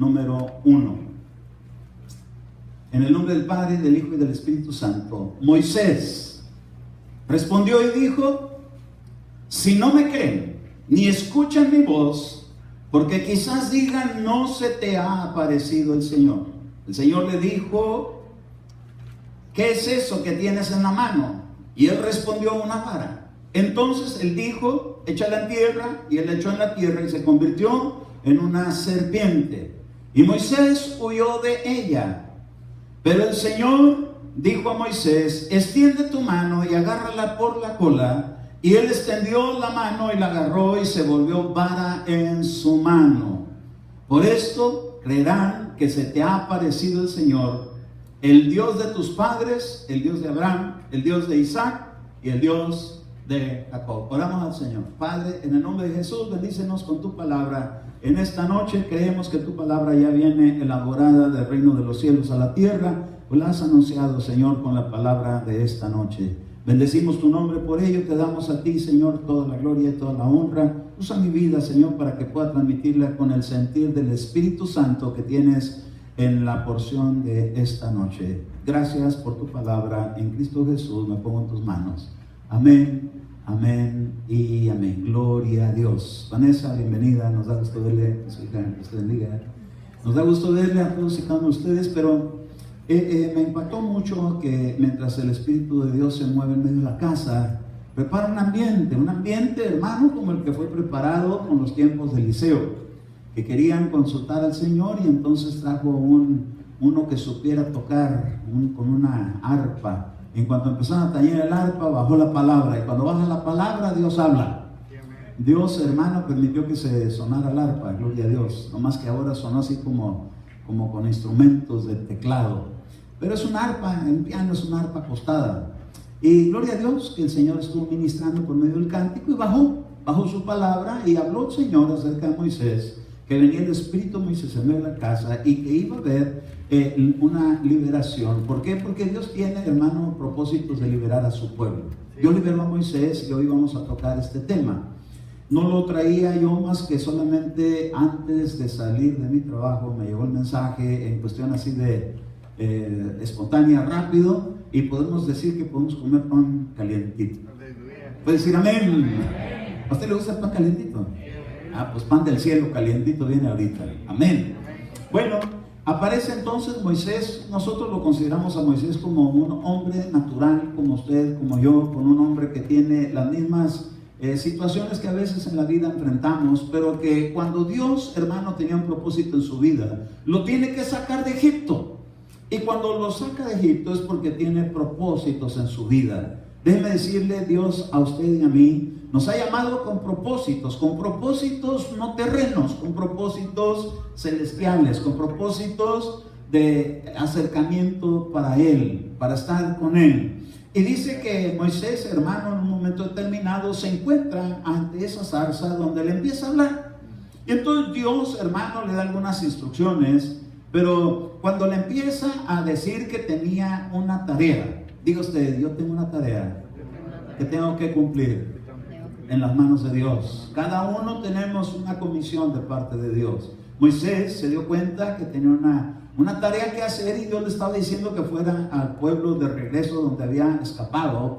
número 1. En el nombre del Padre, del Hijo y del Espíritu Santo. Moisés respondió y dijo: si no me creen, ni escuchan mi voz, porque quizás digan, no se te ha aparecido el Señor. El Señor le dijo: ¿qué es eso que tienes en la mano? Y él respondió: una vara. Entonces él dijo: échala en tierra. Y él la echó en la tierra y se convirtió en una serpiente. Y Moisés huyó de ella. Pero el Señor dijo a Moisés: extiende tu mano y agárrala por la cola. Y él extendió la mano y la agarró, y se volvió vara en su mano. Por esto creerán que se te ha aparecido el Señor, el Dios de tus padres, el Dios de Abraham, el Dios de Isaac y el Dios de Jacob. Oramos al Señor. Padre, en el nombre de Jesús, bendícenos con tu palabra. En esta noche creemos que tu palabra ya viene elaborada del reino de los cielos a la tierra, pues la has anunciado, Señor, con la palabra de esta noche. Bendecimos tu nombre por ello, te damos a ti, Señor, toda la gloria y toda la honra. Usa mi vida, Señor, para que pueda transmitirla con el sentir del Espíritu Santo que tienes en la porción de esta noche. Gracias por tu palabra. En Cristo Jesús me pongo en tus manos. Amén, amén y amén. Gloria a Dios. Vanessa, bienvenida. Nos da gusto verle. Nos da gusto verle a todos y cada uno de ustedes, pero me impactó mucho que mientras el Espíritu de Dios se mueve en medio de la casa, prepara un ambiente, hermano, como el que fue preparado con los tiempos de Eliseo, que querían consultar al Señor, y entonces trajo uno que supiera tocar con una arpa. En cuanto empezaron a tañer el arpa, bajó la palabra, y cuando baja la palabra, Dios habla. Dios, hermano, permitió que se sonara el arpa, gloria a Dios, nomás que ahora sonó así como con instrumentos de teclado. Pero es una arpa, el piano es una arpa acostada. Y gloria a Dios que el Señor estuvo ministrando por medio del cántico, y bajó su palabra, y habló el Señor acerca de Moisés, que venía el Espíritu de Moisés en medio de la casa, y que iba a haber una liberación. ¿Por qué? Porque Dios tiene, hermano, propósitos de liberar a su pueblo. Dios liberó a Moisés, y hoy vamos a tocar este tema. No lo traía yo más que solamente antes de salir de mi trabajo. Me llegó el mensaje en cuestión así de espontánea, rápido, y podemos decir que podemos comer pan calientito. ¿Puede decir amén? ¿A usted le gusta el pan calientito? Pues pan del cielo calientito viene ahorita. Amén. Bueno, aparece entonces Moisés. Nosotros lo consideramos a Moisés como un hombre natural, como usted, como yo, con un hombre que tiene las mismas situaciones que a veces en la vida enfrentamos, pero que cuando Dios, hermano, tenía un propósito en su vida, lo tiene que sacar de Egipto. Y cuando lo saca de Egipto es porque tiene propósitos en su vida. Déjeme decirle, Dios a usted y a mí nos ha llamado con propósitos no terrenos, con propósitos celestiales, con propósitos de acercamiento para Él, para estar con Él. Y dice que Moisés, hermano, en un momento determinado se encuentra ante esa zarza donde le empieza a hablar. Y entonces Dios, hermano, le da algunas instrucciones, pero cuando le empieza a decir que tenía una tarea, diga usted, yo tengo una tarea que tengo que cumplir en las manos de Dios. Cada uno tenemos una comisión de parte de Dios. Moisés se dio cuenta que tenía una tarea que hacer, y Dios le estaba diciendo que fuera al pueblo de regreso donde había escapado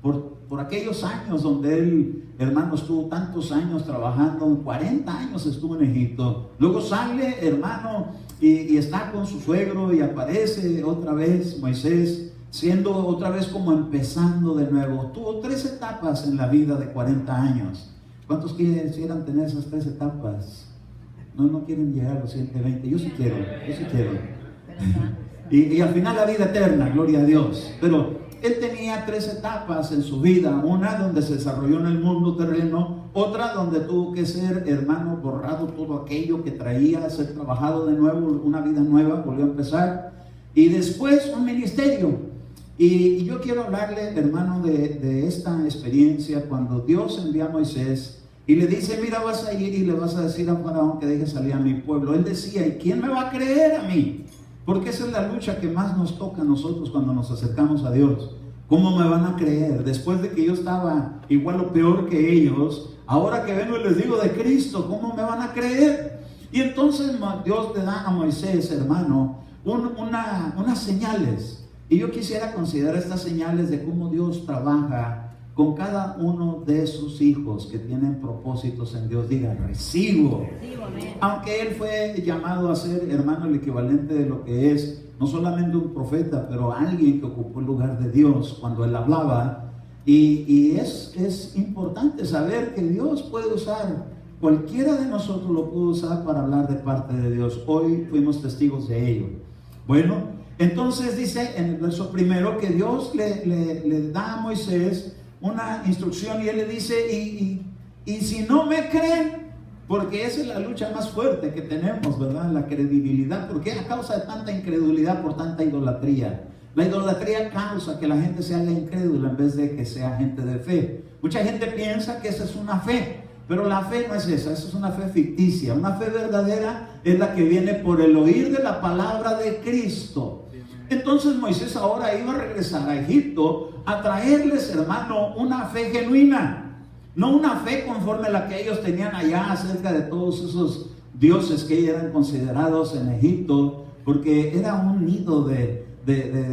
por aquellos años donde él, hermano, estuvo tantos años trabajando. 40 años estuvo en Egipto. Luego sale, hermano, y está con su suegro, y aparece otra vez Moisés, siendo otra vez como empezando de nuevo. Tuvo 3 etapas en la vida de 40 años. ¿Cuántos quisieran tener esas 3 etapas? No quieren llegar a los 120. Yo sí quiero. Y al final la vida eterna, gloria a Dios. Pero él tenía 3 etapas en su vida. Una donde se desarrolló en el mundo terreno, otra donde tuvo que ser, hermano, borrado todo aquello que traía, ser trabajado de nuevo, una vida nueva, volvió a empezar. Y después un ministerio. Y yo quiero hablarle, hermano, de esta experiencia cuando Dios envía a Moisés y le dice: mira, vas a ir y le vas a decir a Faraón que deje salir a mi pueblo. Él decía: ¿y quién me va a creer a mí? Porque esa es la lucha que más nos toca a nosotros cuando nos acercamos a Dios. ¿Cómo me van a creer? Después de que yo estaba igual o peor que ellos, ahora que vengo y les digo de Cristo, ¿cómo me van a creer? Y entonces Dios le da a Moisés, hermano, unas señales. Y yo quisiera considerar estas señales de cómo Dios trabaja con cada uno de sus hijos que tienen propósitos en Dios. Diga, recibo. Aunque él fue llamado a ser, hermano, el equivalente de lo que es, no solamente un profeta, pero alguien que ocupó el lugar de Dios cuando él hablaba. Y es importante saber que Dios puede usar, cualquiera de nosotros lo puede usar para hablar de parte de Dios. Hoy fuimos testigos de ello. Bueno, entonces dice en el verso primero que Dios le da a Moisés una instrucción y él le dice, y si no me creen, porque esa es la lucha más fuerte que tenemos, ¿verdad? La credibilidad. ¿Por qué? A causa de tanta incredulidad, por tanta idolatría. La idolatría causa que la gente se haga incrédula en vez de que sea gente de fe. Mucha gente piensa que esa es una fe, pero la fe no es esa es una fe ficticia. Una fe verdadera es la que viene por el oír de la palabra de Cristo. Entonces Moisés ahora iba a regresar a Egipto a traerles, hermano, una fe genuina, no una fe conforme a la que ellos tenían allá acerca de todos esos dioses que eran considerados en Egipto, porque era un nido de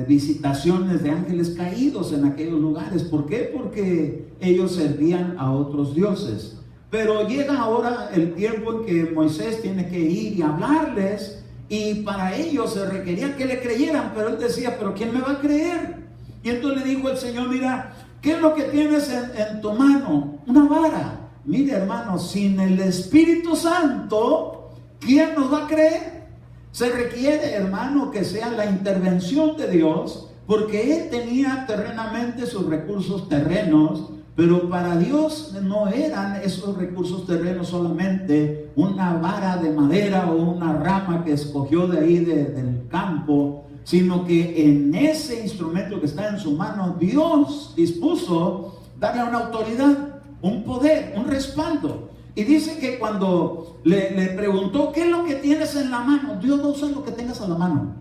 visitaciones de ángeles caídos en aquellos lugares. ¿Por qué? Porque ellos servían a otros dioses. Pero llega ahora el tiempo en que Moisés tiene que ir y hablarles, y para ellos se requería que le creyeran, pero él decía, ¿pero quién me va a creer? Y entonces le dijo el Señor, mira, ¿qué es lo que tienes en tu mano? Una vara. Mire, hermano, sin el Espíritu Santo, ¿quién nos va a creer? Se requiere, hermano, que sea la intervención de Dios, porque él tenía terrenamente sus recursos terrenos, pero para Dios no eran esos recursos terrenos solamente una vara de madera o una rama que escogió de ahí del campo, sino que en ese instrumento que está en su mano, Dios dispuso darle una autoridad, un poder, un respaldo. Y dice que cuando le preguntó, ¿qué es lo que tienes en la mano? Dios va a usar lo que tengas a la mano.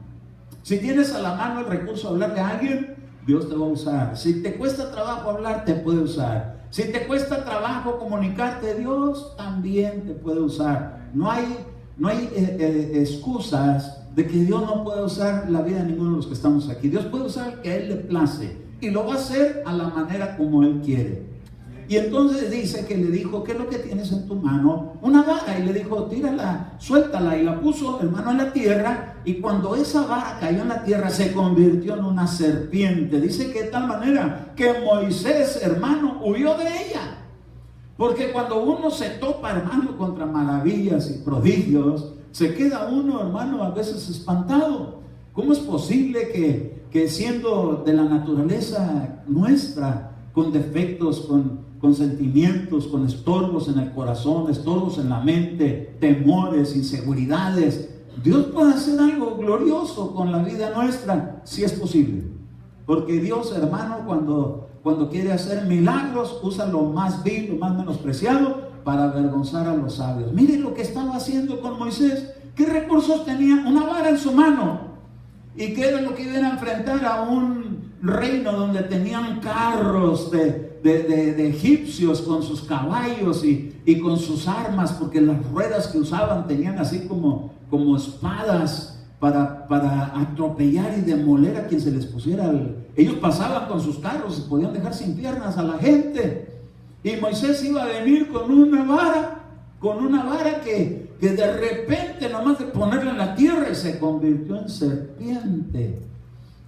Si tienes a la mano el recurso de hablarle a alguien, Dios te va a usar. Si te cuesta trabajo hablar, te puede usar. Si te cuesta trabajo comunicarte, Dios también te puede usar. No hay excusas de que Dios no puede usar la vida de ninguno de los que estamos aquí. Dios puede usar el que a Él le place, y lo va a hacer a la manera como Él quiere. Y entonces dice que le dijo, ¿qué es lo que tienes en tu mano? Una vara. Y le dijo, tírala, suéltala. Y la puso, hermano, en la tierra. Y cuando esa vara cayó en la tierra, se convirtió en una serpiente. Dice que de tal manera que Moisés, hermano, huyó de ella. Porque cuando uno se topa, hermano, contra maravillas y prodigios, se queda uno, hermano, a veces espantado. ¿Cómo es posible que siendo de la naturaleza nuestra, con defectos, con sentimientos, con estorbos en el corazón, estorbos en la mente, temores, inseguridades, Dios puede hacer algo glorioso con la vida nuestra? Si es posible. Porque Dios, hermano, cuando quiere hacer milagros, usa lo más vil, lo más menospreciado para avergonzar a los sabios. Miren lo que estaba haciendo con Moisés. ¿Qué recursos tenía? Una vara en su mano. ¿Y qué era lo que iban a enfrentar? A un reino donde tenían carros de egipcios con sus caballos y con sus armas, porque las ruedas que usaban tenían así como espadas para atropellar y demoler a quien se les pusiera. Ellos pasaban con sus carros y podían dejar sin piernas a la gente. Y Moisés iba a venir con una vara que de repente, nomás de ponerla en la tierra, y se convirtió en serpiente.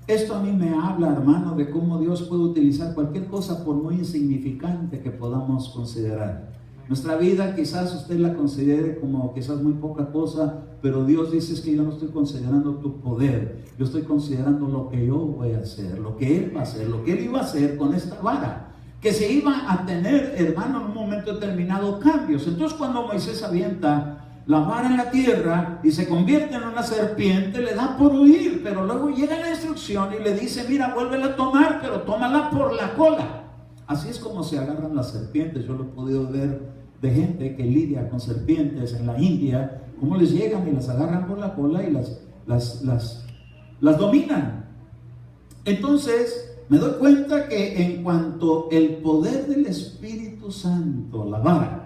Esto a mí me habla, hermano, de cómo Dios puede utilizar cualquier cosa, por muy insignificante que podamos considerar. Nuestra vida quizás usted la considere como quizás muy poca cosa, pero Dios dice, es que yo no estoy considerando tu poder, yo estoy considerando lo que yo voy a hacer, lo que Él va a hacer, lo que Él iba a hacer con esta vara, que se iba a tener, hermano, en un momento determinado cambios. Entonces cuando Moisés avienta la vara en la tierra y se convierte en una serpiente, le da por huir, pero luego llega la instrucción y le dice, mira, vuélvela a tomar, pero tómala por la cola. Así es como se agarran las serpientes. Yo lo he podido ver de gente que lidia con serpientes en la India, cómo les llegan y las agarran por la cola y las dominan. Entonces me doy cuenta que en cuanto el poder del Espíritu Santo, la vara,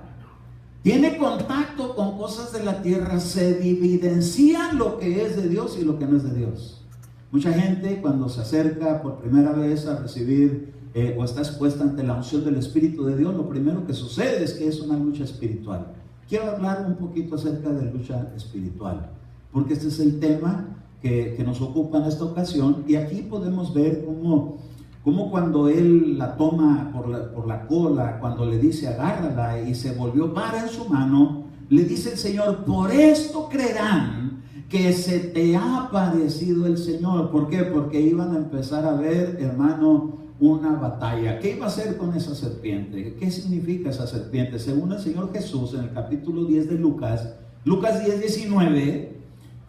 tiene contacto con cosas de la tierra, se evidencia lo que es de Dios y lo que no es de Dios. Mucha gente cuando se acerca por primera vez a recibir o está expuesta ante la unción del Espíritu de Dios, lo primero que sucede es que es una lucha espiritual. Quiero hablar un poquito acerca de lucha espiritual, porque este es el tema que nos ocupa en esta ocasión, y aquí podemos ver cómo cuando él la toma por la cola, cuando le dice agárrala y se volvió vara en su mano, le dice el Señor, por esto creerán que se te ha aparecido el Señor. ¿Por qué? Porque iban a empezar a ver, hermano, una batalla. ¿Qué iba a hacer con esa serpiente? ¿Qué significa esa serpiente? Según el Señor Jesús, en el capítulo 10 de Lucas 10:19,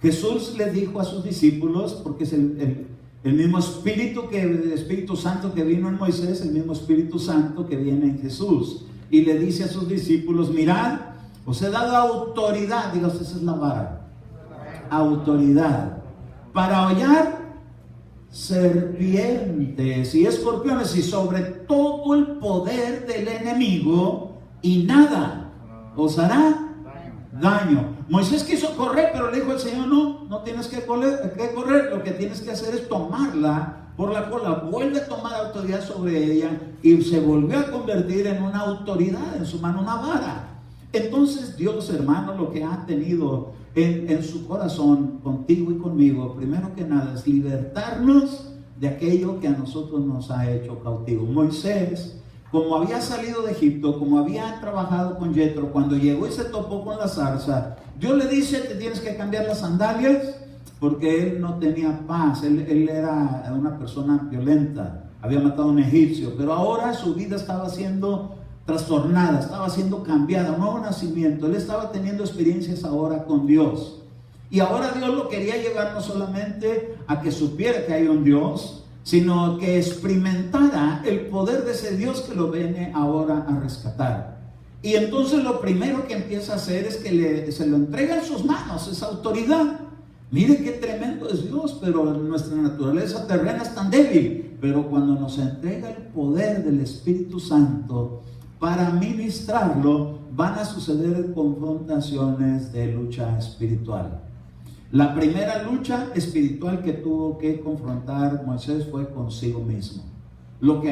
Jesús le dijo a sus discípulos, porque es el mismo Espíritu Santo que vino en Moisés, el mismo Espíritu Santo que viene en Jesús, y le dice a sus discípulos, mirad, os he dado autoridad, diga, esa es la vara, autoridad, para hollar serpientes y escorpiones y sobre todo el poder del enemigo, y nada os hará daño. Moisés quiso correr, pero le dijo el Señor, no tienes que correr, lo que tienes que hacer es tomarla por la cola. Vuelve a tomar autoridad sobre ella, y se volvió a convertir en una autoridad en su mano, una vara. Entonces Dios, hermano, lo que ha tenido en su corazón contigo y conmigo, primero que nada, es libertarnos de aquello que a nosotros nos ha hecho cautivos. Moisés, como había salido de Egipto, como había trabajado con Yetro, cuando llegó y se topó con la zarza, Dios le dice, te tienes que cambiar las sandalias, porque él no tenía paz, él era una persona violenta, había matado a un egipcio, pero ahora su vida estaba siendo trastornada, estaba siendo cambiada, un nuevo nacimiento. Él estaba teniendo experiencias ahora con Dios, y ahora Dios lo quería llevar no solamente a que supiera que hay un Dios, sino que experimentara el poder de ese Dios que lo viene ahora a rescatar. Y entonces lo primero que empieza a hacer es que se lo entrega en sus manos, esa autoridad. Mire qué tremendo es Dios, pero nuestra naturaleza terrena es tan débil. Pero cuando nos entrega el poder del Espíritu Santo para ministrarlo, van a suceder confrontaciones de lucha espiritual. La primera lucha espiritual que tuvo que confrontar Moisés fue consigo mismo, lo que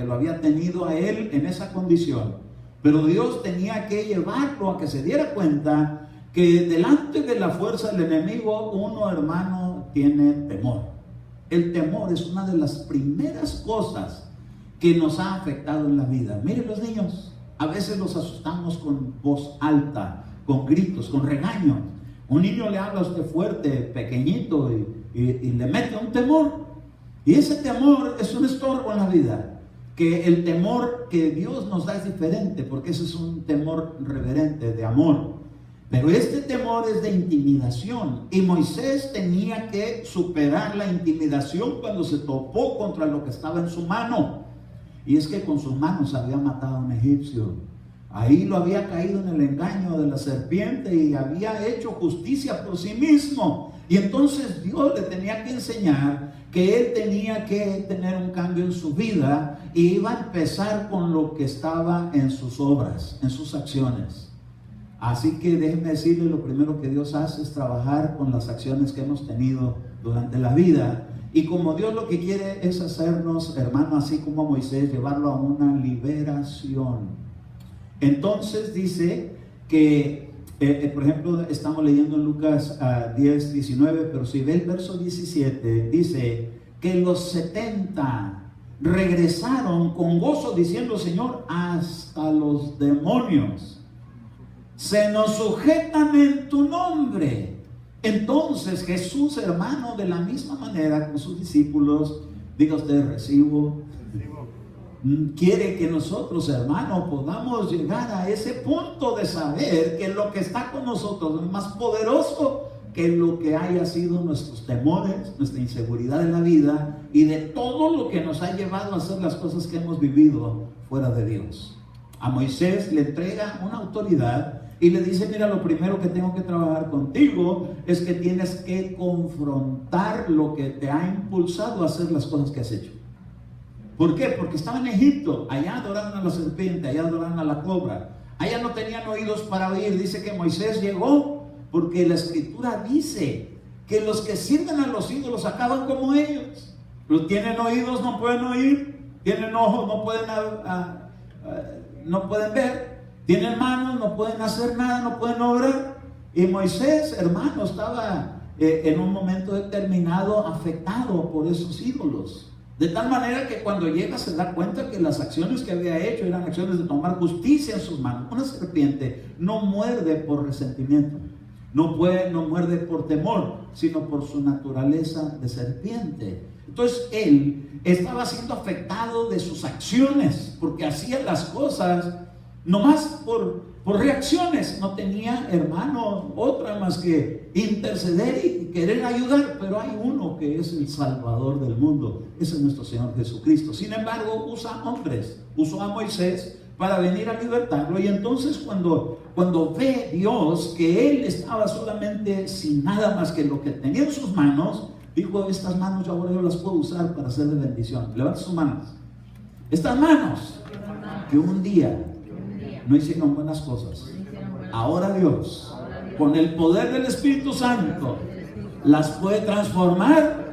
lo había tenido a él en esa condición. Pero Dios tenía que llevarlo a que se diera cuenta que delante de la fuerza del enemigo, uno, hermano, tiene temor. El temor es una de las primeras cosas que nos ha afectado en la vida. Miren los niños, a veces los asustamos con voz alta, con gritos, con regaños. Un niño le habla a usted fuerte, pequeñito, y le mete un temor. Y ese temor es un estorbo en la vida. Que el temor que Dios nos da es diferente, porque ese es un temor reverente, de amor. Pero este temor es de intimidación. Y Moisés tenía que superar la intimidación cuando se topó contra lo que estaba en su mano. Y es que con sus manos había matado a un egipcio. Ahí lo había caído en el engaño de la serpiente y había hecho justicia por sí mismo. Y entonces Dios le tenía que enseñar que él tenía que tener un cambio en su vida, y iba a empezar con lo que estaba en sus obras, en sus acciones. Así que déjenme decirle, lo primero que Dios hace es trabajar con las acciones que hemos tenido durante la vida. Y como Dios lo que quiere es hacernos, hermano, así como a Moisés, llevarlo a una liberación. Entonces dice que, por ejemplo, estamos leyendo en Lucas 10:19, pero si ve el verso 17, dice que los 70 regresaron con gozo diciendo, Señor, hasta los demonios se nos sujetan en tu nombre. Entonces Jesús, hermano, de la misma manera con sus discípulos, diga usted, recibo. Quiere que nosotros, hermanos, podamos llegar a ese punto de saber que lo que está con nosotros es más poderoso que lo que haya sido nuestros temores, nuestra inseguridad en la vida y de todo lo que nos ha llevado a hacer las cosas que hemos vivido fuera de Dios. A Moisés le entrega una autoridad y le dice, mira, lo primero que tengo que trabajar contigo es que tienes que confrontar lo que te ha impulsado a hacer las cosas que has hecho. ¿Por qué? Porque estaba en Egipto, allá adoraban a la serpiente, allá adoraban a la cobra, Allá no tenían oídos para oír. Dice que Moisés llegó porque la escritura dice que los que sirven a los ídolos acaban como ellos. Los tienen oídos, no pueden oír. Tienen ojos, no pueden ver. Tienen manos, no pueden hacer nada, no pueden obrar. Y Moisés, hermano, estaba en un momento determinado afectado por esos ídolos. De tal manera que cuando llega se da cuenta que las acciones que había hecho eran acciones de tomar justicia en sus manos. Una serpiente no muerde por resentimiento, no muerde por temor, sino por su naturaleza de serpiente. Entonces él estaba siendo afectado de sus acciones, porque hacía las cosas nomás por reacciones. No tenía, hermano, otra más que interceder y querer ayudar. Pero hay uno que es el Salvador del mundo, ese es nuestro Señor Jesucristo. Sin embargo, usa hombres, usó a Moisés para venir a libertarlo. Y entonces cuando ve Dios que él estaba solamente sin nada más que lo que tenía en sus manos, dijo: estas manos ahora yo las puedo usar para hacer de bendición. Levanta sus manos. Estas manos que un día no hicieron buenas cosas, ahora Dios, con el poder del Espíritu Santo, las puede transformar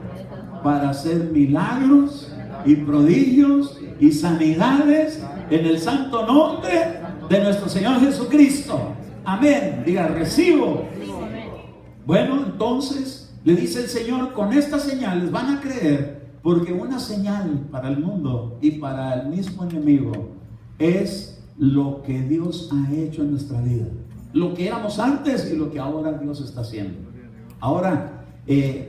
para hacer milagros y prodigios y sanidades en el santo nombre de nuestro Señor Jesucristo. Amén. Diga: recibo. Bueno, entonces le dice el Señor: con estas señales van a creer, porque una señal para el mundo y para el mismo enemigo es lo que Dios ha hecho en nuestra vida, lo que éramos antes y lo que ahora Dios está haciendo. Ahora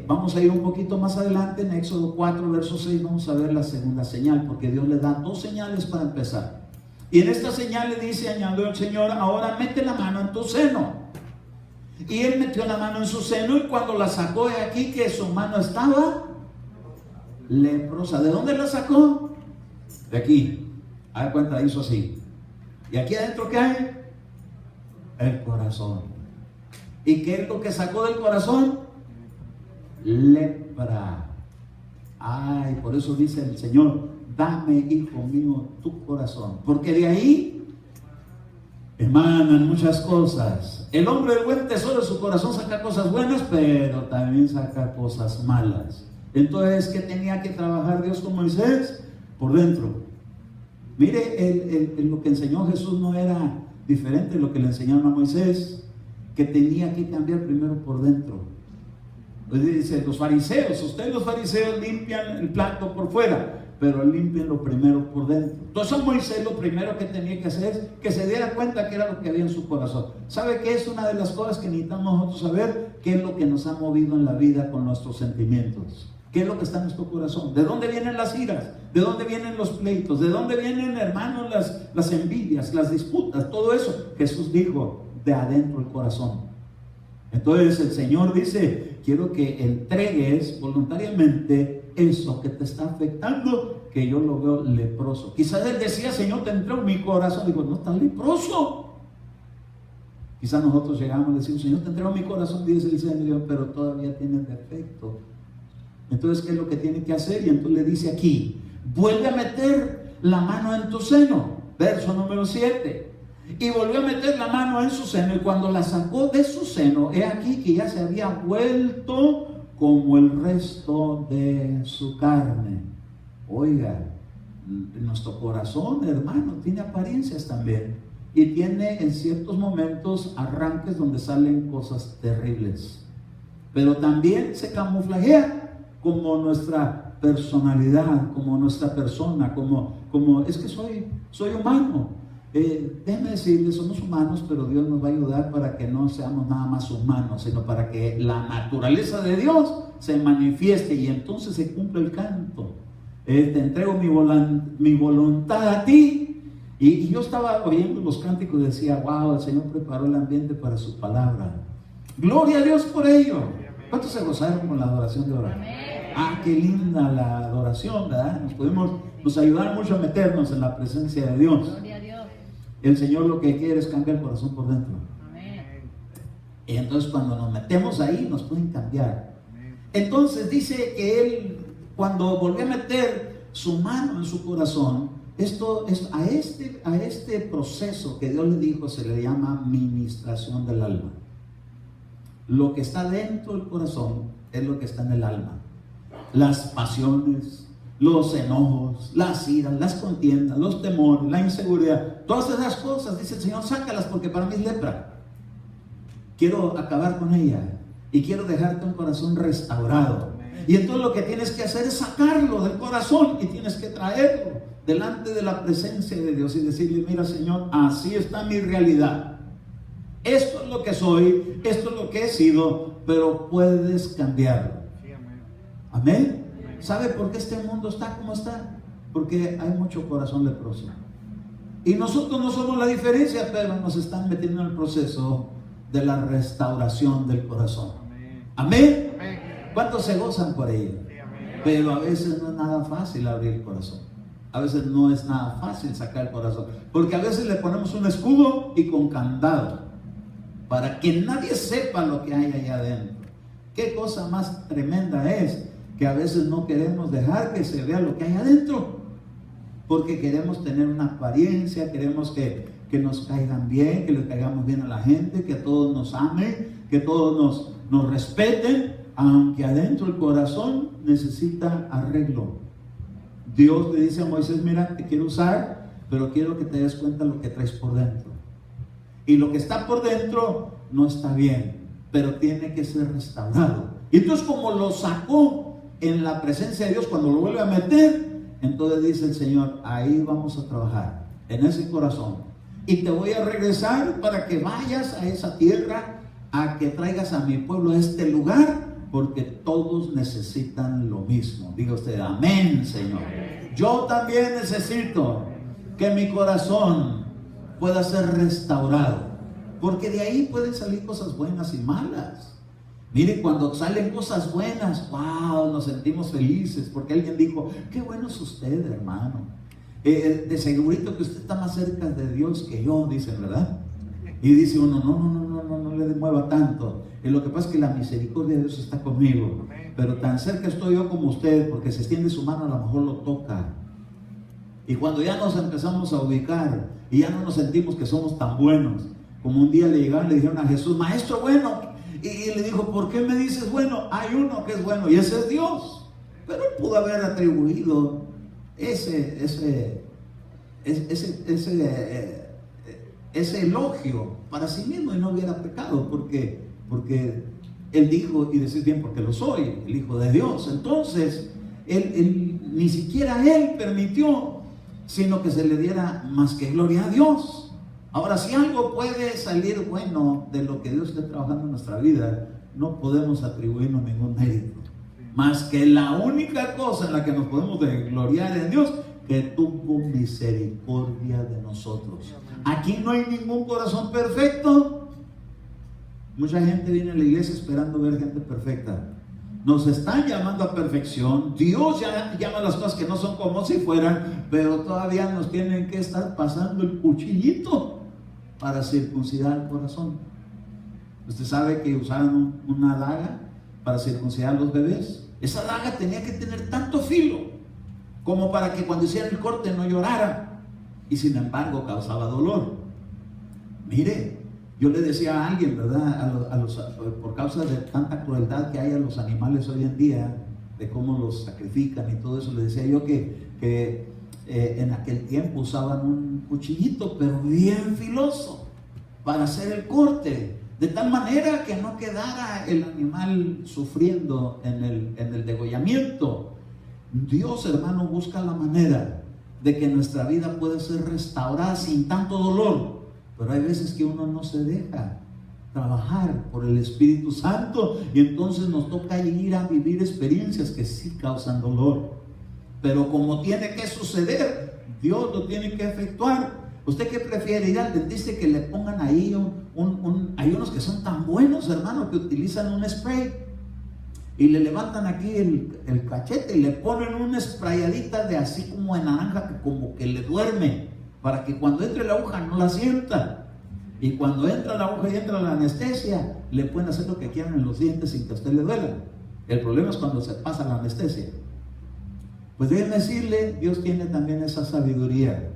vamos a ir un poquito más adelante en Éxodo 4, verso 6. Vamos a ver la segunda señal, porque Dios le da dos señales para empezar. Y en esta señal le dice, añadió el Señor: ahora mete la mano en tu seno. Y él metió la mano en su seno, y cuando la sacó, he aquí que su mano estaba leprosa. ¿De dónde la sacó? De aquí. A ver, cuenta, hizo así. ¿Y aquí adentro qué hay? El corazón. ¿Y qué es lo que sacó del corazón? Lepra. Ay, por eso dice el Señor: dame, hijo mío, tu corazón. Porque de ahí emanan muchas cosas. El hombre del buen tesoro de su corazón saca cosas buenas, pero también saca cosas malas. Entonces, ¿qué tenía que trabajar Dios con Moisés? Por dentro. Mire, lo que enseñó Jesús no era diferente de lo que le enseñaron a Moisés, que tenía que cambiar primero por dentro. Entonces dice: los fariseos, ustedes los fariseos limpian el plato por fuera, pero limpian lo primero por dentro. Entonces Moisés lo primero que tenía que hacer es que se diera cuenta que era lo que había en su corazón. ¿Sabe qué es una de las cosas que necesitamos nosotros saber? ¿Qué es lo que nos ha movido en la vida con nuestros sentimientos? ¿Qué es lo que está en nuestro corazón? ¿De dónde vienen las iras? ¿De dónde vienen los pleitos? ¿De dónde vienen, hermanos, las envidias, las disputas? Todo eso, Jesús dijo: de adentro el corazón. Entonces el Señor dice: quiero que entregues voluntariamente eso que te está afectando, que yo lo veo leproso. Quizás él decía: Señor, te entrego mi corazón. Digo: no, estás leproso. Quizás nosotros llegamos y decimos: Señor, te entrego mi corazón, dice el Señor, pero todavía tiene defecto. Entonces, ¿qué es lo que tiene que hacer? Y entonces le dice aquí: vuelve a meter la mano en tu seno. Verso número 7. Y volvió a meter la mano en su seno, y cuando la sacó de su seno, he aquí que ya se había vuelto como el resto de su carne. Oiga, nuestro corazón, hermano, tiene apariencias también, y tiene en ciertos momentos arranques donde salen cosas terribles, pero también se camuflajea como nuestra personalidad, como nuestra persona, como es que soy humano. Déjenme decirles, somos humanos, pero Dios nos va a ayudar para que no seamos nada más humanos, sino para que la naturaleza de Dios se manifieste, y entonces se cumple el canto: te entrego mi voluntad a ti. Y yo estaba oyendo los cánticos y decía: wow, el Señor preparó el ambiente para su palabra. Gloria a Dios por ello. ¿Cuántos se gozaron con la adoración de ahora? Ah, qué linda la adoración, ¿verdad? Nos ayudaron mucho a meternos en la presencia de Dios. Gloria a Dios. El Señor lo que quiere es cambiar el corazón por dentro. Amén. Y entonces cuando nos metemos ahí, nos pueden cambiar. Entonces dice que él, cuando volvió a meter su mano en su corazón, A este proceso que Dios le dijo se le llama ministración del alma. Lo que está dentro del corazón es lo que está en el alma. Las pasiones, los enojos, las iras, las contiendas, los temores, la inseguridad, todas esas cosas, dice el Señor, sácalas porque para mí es lepra. Quiero acabar con ella y quiero dejarte un corazón restaurado. Y entonces lo que tienes que hacer es sacarlo del corazón y tienes que traerlo delante de la presencia de Dios y decirle, mira Señor, así está mi realidad. Esto es lo que soy, esto es lo que he sido, pero puedes cambiarlo. Amén. ¿Sabe por qué este mundo está como está? Porque hay mucho corazón leproso. Y nosotros no somos la diferencia, pero nos están metiendo en el proceso de la restauración del corazón. Amén. ¿Cuántos se gozan por ello? Pero a veces no es nada fácil abrir el corazón. A veces no es nada fácil sacar el corazón. Porque a veces le ponemos un escudo y con candado para que nadie sepa lo que hay allá adentro. Qué cosa más tremenda es que a veces no queremos dejar que se vea lo que hay adentro, porque queremos tener una apariencia, queremos que nos caigan bien, que le caigamos bien a la gente, que todos nos amen, que todos nos respeten, aunque adentro el corazón necesita arreglo. Dios le dice a Moisés, mira, te quiero usar, pero quiero que te des cuenta de lo que traes por dentro. Y lo que está por dentro no está bien, pero tiene que ser restaurado. Y entonces como lo sacó en la presencia de Dios, cuando lo vuelve a meter, entonces dice el Señor, ahí vamos a trabajar, en ese corazón. Y te voy a regresar para que vayas a esa tierra, a que traigas a mi pueblo a este lugar, porque todos necesitan lo mismo. Diga usted, amén, Señor. Yo también necesito que mi corazón pueda ser restaurado, porque de ahí pueden salir cosas buenas y malas. Mire, cuando salen cosas buenas, wow, nos sentimos felices, porque alguien dijo, qué bueno es usted, hermano. De segurito que usted está más cerca de Dios que yo, dicen, ¿verdad? Y dice uno, no le mueva tanto. Y lo que pasa es que la misericordia de Dios está conmigo. Pero tan cerca estoy yo como usted, porque se extiende su mano, a lo mejor lo toca. Y cuando ya nos empezamos a ubicar y ya no nos sentimos que somos tan buenos, como un día le llegaron y le dijeron a Jesús, maestro bueno, y le dijo, ¿por qué me dices bueno? Hay uno que es bueno y ese es Dios. Pero él pudo haber atribuido ese elogio para sí mismo y no hubiera pecado, porque él dijo, y decís bien, porque lo soy, el Hijo de Dios. Entonces él ni siquiera él permitió, sino que se le diera más que gloria a Dios. Ahora, si algo puede salir bueno de lo que Dios está trabajando en nuestra vida, no podemos atribuirnos ningún mérito, más que la única cosa en la que nos podemos gloriar en Dios, que tuvo misericordia de nosotros. Aquí no hay ningún corazón perfecto. Mucha gente viene a la iglesia esperando ver gente perfecta. Nos están llamando a perfección. Dios ya llama las cosas que no son como si fueran, pero todavía nos tienen que estar pasando el cuchillito para circuncidar el corazón. Usted sabe que usaron una daga para circuncidar a los bebés. Esa daga tenía que tener tanto filo como para que cuando hicieran el corte no llorara, y sin embargo causaba dolor. Mire, yo le decía a alguien, ¿verdad? Por causa de tanta crueldad que hay a los animales hoy en día, de cómo los sacrifican y todo eso, le decía yo que en aquel tiempo usaban un cuchillito, pero bien filoso, para hacer el corte, de tal manera que no quedara el animal sufriendo en el degollamiento. Dios, hermano, busca la manera de que nuestra vida pueda ser restaurada sin tanto dolor, pero hay veces que uno no se deja trabajar por el Espíritu Santo y entonces nos toca ir a vivir experiencias que sí causan dolor. Pero como tiene que suceder, Dios lo tiene que efectuar. ¿Usted qué prefiere? Ir al dentista que le pongan ahí hay unos que son tan buenos, hermano, que utilizan un spray y le levantan aquí el cachete y le ponen una sprayadita de así como de naranja, que como que le duerme, para que cuando entre la aguja no la sienta. Y cuando entra la aguja y entra la anestesia, le pueden hacer lo que quieran en los dientes sin que a usted le duela. El problema es cuando se pasa la anestesia. Pues déjenme decirle, Dios tiene también esa sabiduría,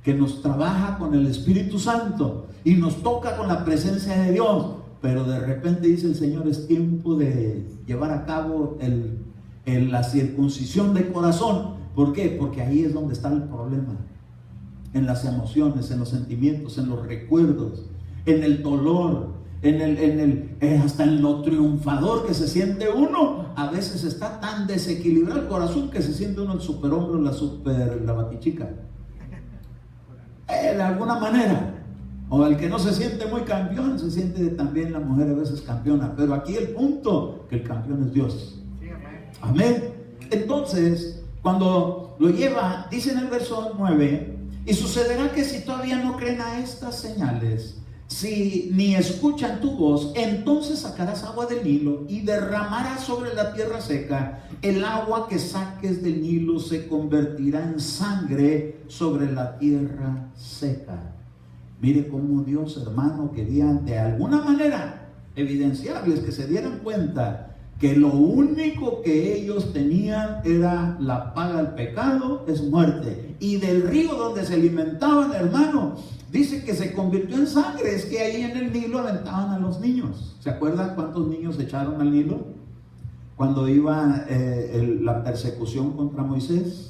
que nos trabaja con el Espíritu Santo y nos toca con la presencia de Dios, pero de repente dice el Señor, es tiempo de llevar a cabo la circuncisión de corazón. ¿Por qué? Porque ahí es donde está el problema, en las emociones, en los sentimientos, en los recuerdos, en el dolor, hasta en lo triunfador que se siente uno. A veces está tan desequilibrado el corazón que se siente uno el superhombre, la batichica, de alguna manera. O el que no se siente muy campeón, se siente también la mujer a veces campeona. Pero aquí el punto, que el campeón es Dios. Amén. Entonces, cuando lo lleva, dice en el verso 9, y sucederá que si todavía no creen a estas señales, si ni escuchan tu voz, entonces sacarás agua del Nilo y derramarás sobre la tierra seca. El agua que saques del Nilo se convertirá en sangre sobre la tierra seca. Mire cómo Dios, hermano, quería de alguna manera evidenciarles que se dieran cuenta que lo único que ellos tenían era la paga del pecado, es muerte. Y del río donde se alimentaban, hermano, dice que se convirtió en sangre. Es que ahí en el Nilo aventaban a los niños. ¿Se acuerdan cuántos niños echaron al Nilo? Cuando iba la persecución contra Moisés.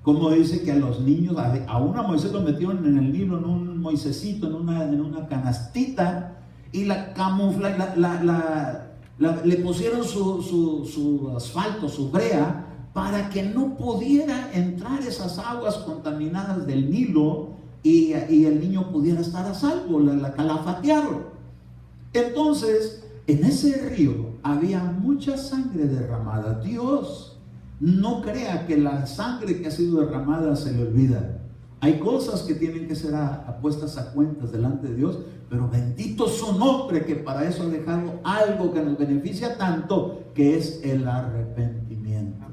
Como dice que a los niños, aún a Moisés lo metieron en el Nilo, en un moisecito, en una canastita, y la camufla, le pusieron su asfalto, su brea, para que no pudiera entrar esas aguas contaminadas del Nilo y el niño pudiera estar a salvo. La calafatearon. Entonces, en ese río había mucha sangre derramada. Dios no crea que la sangre que ha sido derramada se le olvida. Hay cosas que tienen que ser puestas a cuentas delante de Dios, pero bendito su nombre, que para eso ha dejado algo que nos beneficia tanto, que es el arrepentimiento.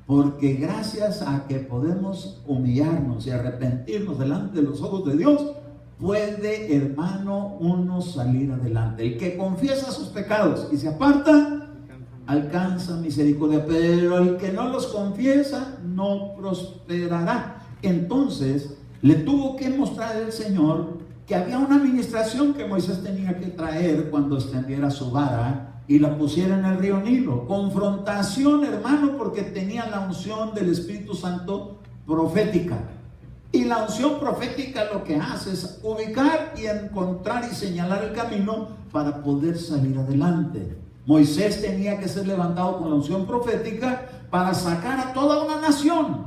Porque gracias a que podemos humillarnos y arrepentirnos delante de los ojos de Dios, puede, hermano, uno salir adelante. El que confiesa sus pecados y se aparta, alcanza misericordia, pero el que no los confiesa no prosperará. Entonces le tuvo que mostrar el Señor que había una administración que Moisés tenía que traer cuando extendiera su vara y la pusiera en el río Nilo. Confrontación, hermano, porque tenía la unción del Espíritu Santo profética. Y la unción profética lo que hace es ubicar y encontrar y señalar el camino para poder salir adelante. Moisés tenía que ser levantado con la unción profética para sacar a toda una nación,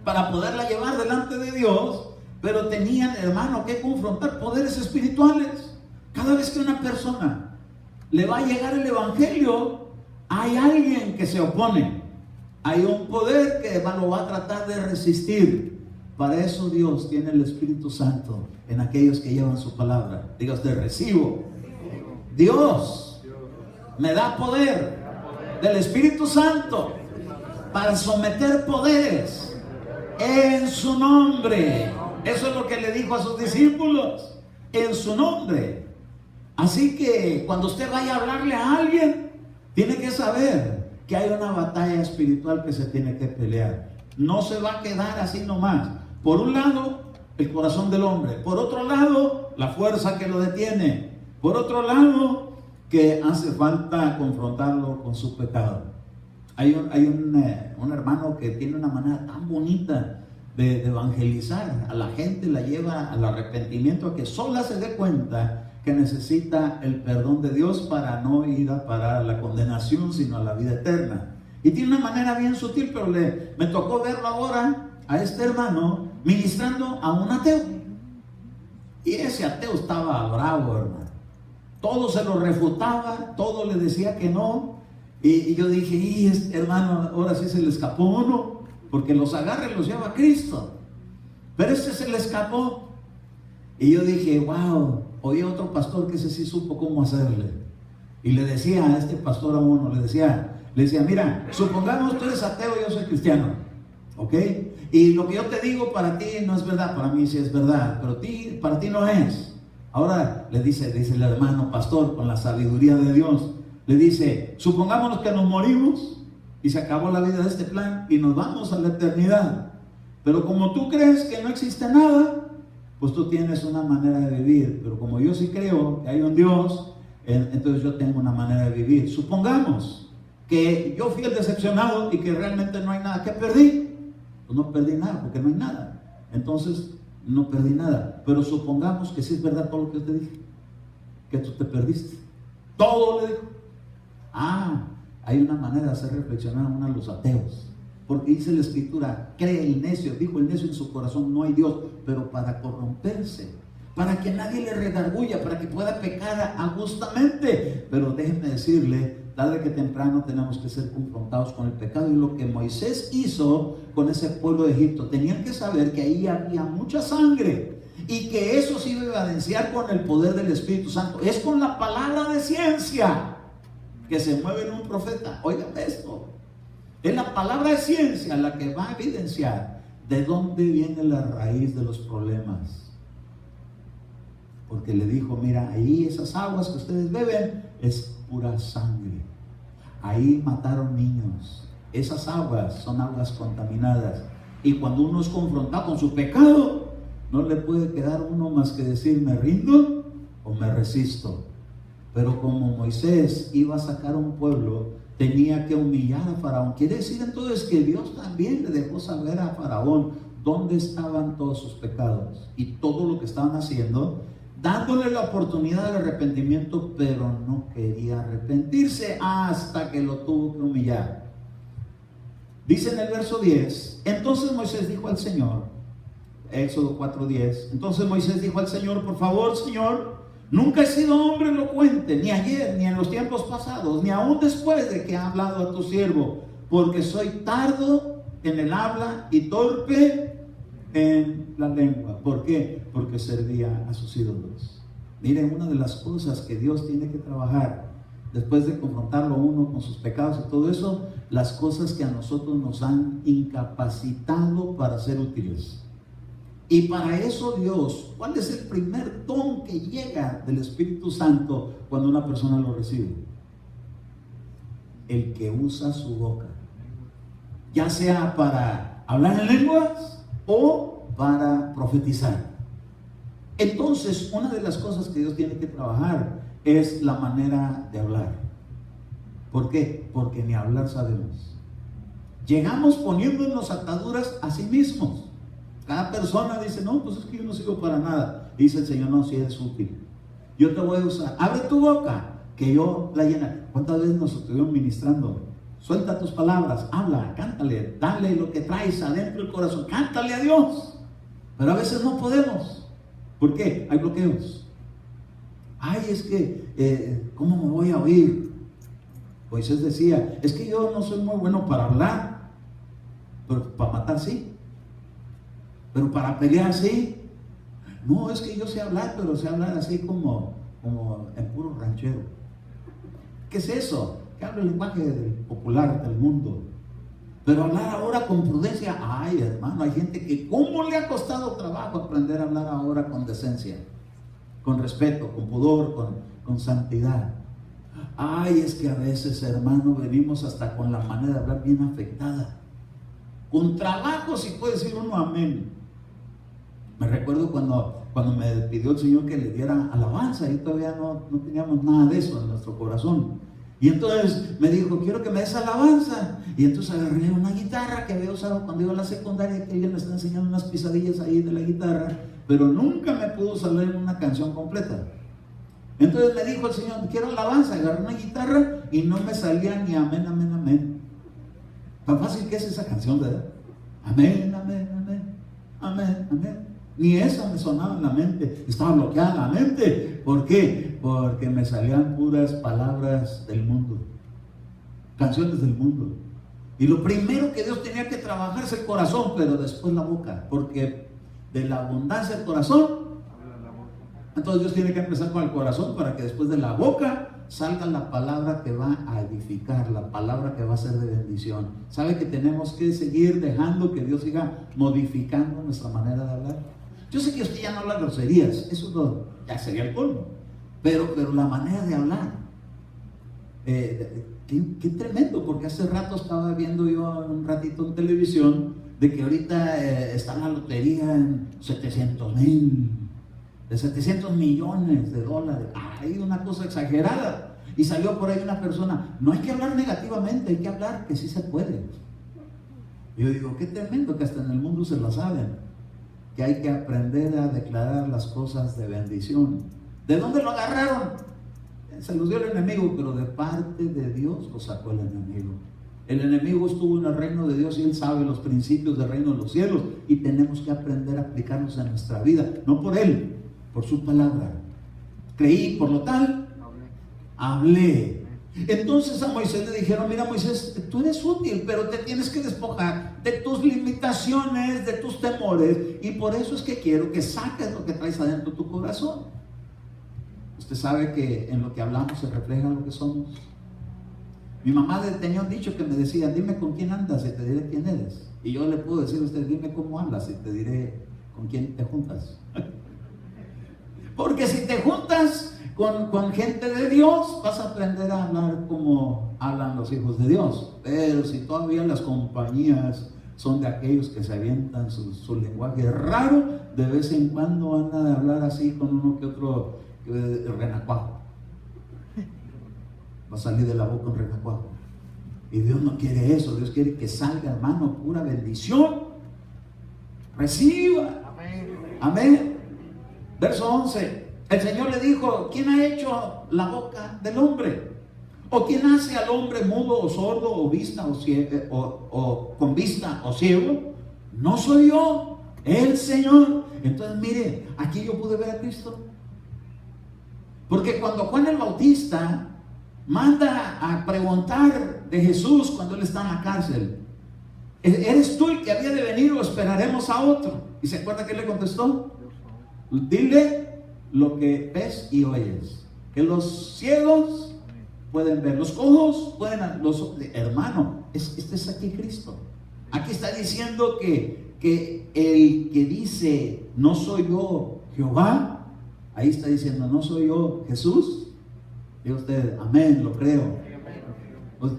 para poderla llevar delante de Dios, pero tenían, hermano, que confrontar poderes espirituales. Cada vez que una persona le va a llegar el evangelio, hay alguien que se opone, hay un poder que lo va a tratar de resistir. Para eso Dios tiene el Espíritu Santo en aquellos que llevan su palabra. Diga usted, recibo. Dios me da poder del Espíritu Santo para someter poderes en su nombre. Eso es lo que le dijo a sus discípulos, en su nombre. Así que cuando usted vaya a hablarle a alguien, tiene que saber que hay una batalla espiritual que se tiene que pelear. No se va a quedar así nomás. Por un lado, el corazón del hombre. Por otro lado, la fuerza que lo detiene. Por otro lado, que hace falta confrontarlo con su pecado. Hay un hermano que tiene una manera tan bonita de evangelizar a la gente, la lleva al arrepentimiento, a que sola se dé cuenta que necesita el perdón de Dios para no ir a parar a la condenación, sino a la vida eterna. Y tiene una manera bien sutil, pero me tocó verlo ahora a este hermano ministrando a un ateo. Y ese ateo estaba bravo, hermano. Todo se lo refutaba, todo le decía que no. Y yo dije, este hermano, ahora sí se le escapó uno, porque los agarra y los lleva a Cristo. Pero este se le escapó. Y yo dije, wow, oí a otro pastor que ese sí supo cómo hacerle. Y le decía a este pastor a uno, le decía, mira, supongamos tú eres ateo y yo soy cristiano, ¿ok? Y lo que yo te digo para ti no es verdad, para mí sí es verdad, pero para ti no es. Ahora le dice el hermano pastor con la sabiduría de Dios, le dice, supongámonos que nos morimos y se acabó la vida de este plan y nos vamos a la eternidad. Pero como tú crees que no existe nada, pues tú tienes una manera de vivir. Pero como yo sí creo que hay un Dios, entonces yo tengo una manera de vivir. Supongamos que yo fui el decepcionado y que realmente no hay nada. ¿Qué perdí? Pues no perdí nada, porque no hay nada. Entonces no perdí nada. Pero supongamos que sí es verdad todo lo que te dije, que tú te perdiste. Todo le dijo. Hay una manera de hacer reflexionar a uno a los ateos. Porque dice la Escritura, cree el necio, dijo el necio en su corazón, no hay Dios, pero para corromperse, para que nadie le redarguya, para que pueda pecar justamente. Pero déjenme decirle, tarde que temprano tenemos que ser confrontados con el pecado. Y lo que Moisés hizo con ese pueblo de Egipto, tenían que saber que ahí había mucha sangre y que eso se iba a evidenciar con el poder del Espíritu Santo. Es con la palabra de ciencia que se mueve en un profeta. Oigan esto, es la palabra de ciencia la que va a evidenciar de dónde viene la raíz de los problemas. Porque le dijo, mira, ahí esas aguas que ustedes beben es pura sangre. Ahí mataron niños. Esas aguas son aguas contaminadas. Y cuando uno es confrontado con su pecado, no le puede quedar uno más que decir, ¿me rindo o me resisto? Pero como Moisés iba a sacar un pueblo, tenía que humillar a Faraón. Quiere decir entonces que Dios también le dejó saber a Faraón dónde estaban todos sus pecados y todo lo que estaban haciendo, dándole la oportunidad de arrepentimiento, pero no quería arrepentirse hasta que lo tuvo que humillar. Dice en el verso 10, entonces Moisés dijo al Señor, Éxodo 4:10, entonces Moisés dijo al Señor, por favor, Señor, nunca he sido hombre elocuente, ni ayer, ni en los tiempos pasados, ni aún después de que ha hablado a tu siervo, porque soy tardo en el habla y torpe en la lengua. ¿Por qué? Porque servía a sus ídolos. Miren, una de las cosas que Dios tiene que trabajar después de confrontarlo uno con sus pecados y todo eso, las cosas que a nosotros nos han incapacitado para ser útiles. Y para eso Dios, ¿cuál es el primer don que llega del Espíritu Santo cuando una persona lo recibe? El que usa su boca, ya sea para hablar en lenguas o para profetizar. Entonces, una de las cosas que Dios tiene que trabajar es la manera de hablar. ¿Por qué? Porque ni hablar sabemos. Llegamos poniéndonos ataduras a sí mismos. Cada persona dice, no, pues es que yo no sirvo para nada. Y dice el Señor, no, si eres útil. Yo te voy a usar. Abre tu boca, que yo la llenaré. ¿Cuántas veces nos estuvieron ministrando? Suelta tus palabras, habla, cántale, dale lo que traes adentro del corazón. Cántale a Dios. Pero a veces no podemos. ¿Por qué? Hay bloqueos. Ay, es que, ¿cómo me voy a oír? Moisés decía, es que yo no soy muy bueno para hablar, pero para matar sí. Pero para pelear sí. No, es que yo sé hablar, pero sé hablar así como en puro ranchero. ¿Qué es eso? Que habla el lenguaje popular del mundo. Pero hablar ahora con prudencia, ay hermano, hay gente que ¿cómo le ha costado trabajo aprender a hablar ahora con decencia? Con respeto, con pudor, con santidad. Ay, es que a veces, hermano, venimos hasta con la manera de hablar bien afectada. Con trabajo, si puede decir uno amén. Me recuerdo cuando me pidió el Señor que le diera alabanza, y todavía no teníamos nada de eso en nuestro corazón. Y entonces me dijo, quiero que me des alabanza. Y entonces agarré una guitarra que había usado cuando iba a la secundaria, que ella me está enseñando unas pisadillas ahí de la guitarra, pero nunca me pudo salir una canción completa. Entonces me dijo el Señor, quiero alabanza. Agarré una guitarra y no me salía ni amén, amén, amén. Tan fácil que es esa canción, ¿verdad? Amén, amén, amén, amén, amén. Ni esa me sonaba en la mente, estaba bloqueada la mente. ¿Por qué? Porque me salían puras palabras del mundo, canciones del mundo. Y lo primero que Dios tenía que trabajar es el corazón, pero después la boca, porque de la abundancia del corazón, entonces Dios tiene que empezar con el corazón para que después de la boca salga la palabra que va a edificar, la palabra que va a ser de bendición. ¿Sabe que tenemos que seguir dejando que Dios siga modificando nuestra manera de hablar? Yo sé que usted ya no habla groserías, eso no, ya sería el colmo, pero la manera de hablar. Qué tremendo, porque hace rato estaba viendo yo un ratito en televisión de que ahorita está la lotería en 700,000, de 700 millones de dólares. Hay una cosa exagerada. Y salió por ahí una persona, no hay que hablar negativamente, hay que hablar que sí se puede. Y yo digo, qué tremendo que hasta en el mundo se lo saben, que hay que aprender a declarar las cosas de bendición. ¿De dónde lo agarraron? Se los dio el enemigo, pero de parte de Dios lo sacó el enemigo. El enemigo estuvo en el reino de Dios y él sabe los principios del reino de los cielos, y tenemos que aprender a aplicarlos en nuestra vida, no por él, por su palabra. Creí, por lo tal, hablé. Entonces a Moisés le dijeron, mira Moisés, tú eres útil, pero te tienes que despojar de tus limitaciones, de tus temores, y por eso es que quiero que saques lo que traes adentro de tu corazón. Usted sabe que en lo que hablamos se refleja lo que somos. Mi mamá tenía un dicho que me decía, dime con quién andas y te diré quién eres. Y yo le puedo decir a usted, dime cómo andas y te diré con quién te juntas. Porque si te juntas con gente de Dios, vas a aprender a hablar como hablan los hijos de Dios. Pero si todavía las compañías son de aquellos que se avientan su lenguaje raro, de vez en cuando anda a hablar así con uno que otro renacuajo. Va a salir de la boca un renacuajo. Y Dios no quiere eso. Dios quiere que salga, hermano, pura bendición. Reciba. Amén. Verso 11. El Señor le dijo, ¿quién ha hecho la boca del hombre? ¿O quién hace al hombre mudo o sordo o vista o ciego, o con vista o ciego? No soy yo, el Señor. Entonces mire, aquí yo pude ver a Cristo. Porque cuando Juan el Bautista manda a preguntar de Jesús cuando él está en la cárcel, ¿eres tú el que había de venir o esperaremos a otro? ¿Y se acuerda que le contestó? Dile lo que ves y oyes, que los ciegos pueden ver, los cojos pueden, hermano, este es aquí Cristo. Aquí está diciendo que el que dice no soy yo Jehová, ahí está diciendo, no soy yo Jesús. Diga usted, amén, lo creo.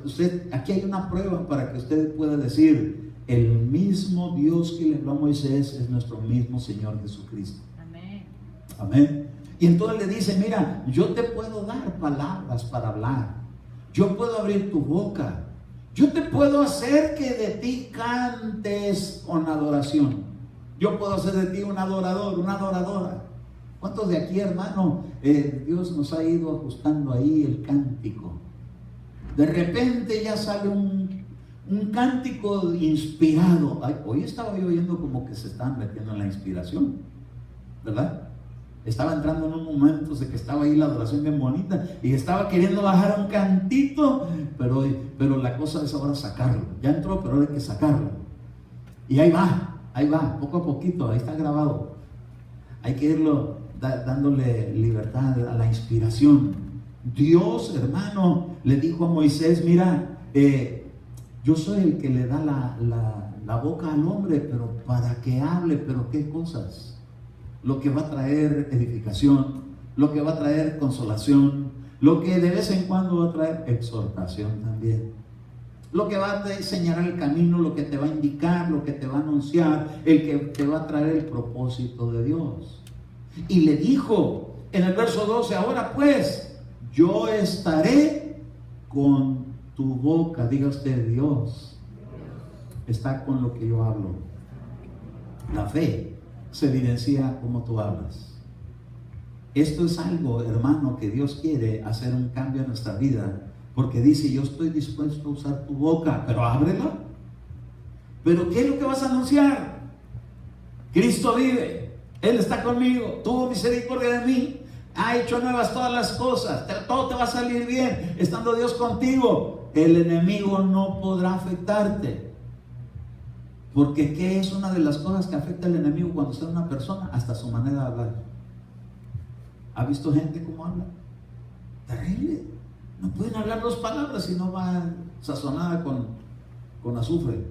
Usted, aquí hay una prueba para que usted pueda decir, el mismo Dios que le habló a Moisés es nuestro mismo Señor Jesucristo. Amén. Amén. Y entonces le dice, mira, yo te puedo dar palabras para hablar. Yo puedo abrir tu boca. Yo te puedo hacer que de ti cantes con adoración. Yo puedo hacer de ti un adorador, una adoradora. ¿Cuántos de aquí, hermano, Dios nos ha ido ajustando ahí el cántico? De repente ya sale un cántico inspirado. Ay, hoy estaba yo oyendo como que se están metiendo en la inspiración, ¿verdad? Estaba entrando en un momento de que estaba ahí la adoración bien bonita y estaba queriendo bajar un cantito, pero la cosa es ahora sacarlo. Ya entró, pero ahora hay que sacarlo. Y ahí va, poco a poquito, ahí está grabado. Hay que irlo dándole libertad a la inspiración. Dios, hermano, le dijo a Moisés, mira, yo soy el que le da la boca al hombre, pero para que hable, pero ¿qué cosas? Lo que va a traer edificación, lo que va a traer consolación, lo que de vez en cuando va a traer exhortación también, lo que va a señalar el camino, lo que te va a indicar, lo que te va a anunciar, el que te va a traer el propósito de Dios. Y le dijo en el verso 12, ahora pues, yo estaré con tu boca. Diga usted, Dios está con lo que yo hablo. La fe se evidencia como tú hablas. Esto es algo, hermano, que Dios quiere hacer un cambio en nuestra vida, porque dice, yo estoy dispuesto a usar tu boca, pero ábrela. ¿Pero qué es lo que vas a anunciar? Cristo vive, Él está conmigo, tuvo misericordia de mí, ha hecho nuevas todas las cosas, todo te va a salir bien, estando Dios contigo. El enemigo no podrá afectarte. Porque ¿qué es una de las cosas que afecta al enemigo cuando está una persona? Hasta su manera de hablar. ¿Ha visto gente cómo habla? Terrible. No pueden hablar dos palabras si no va sazonada con azufre.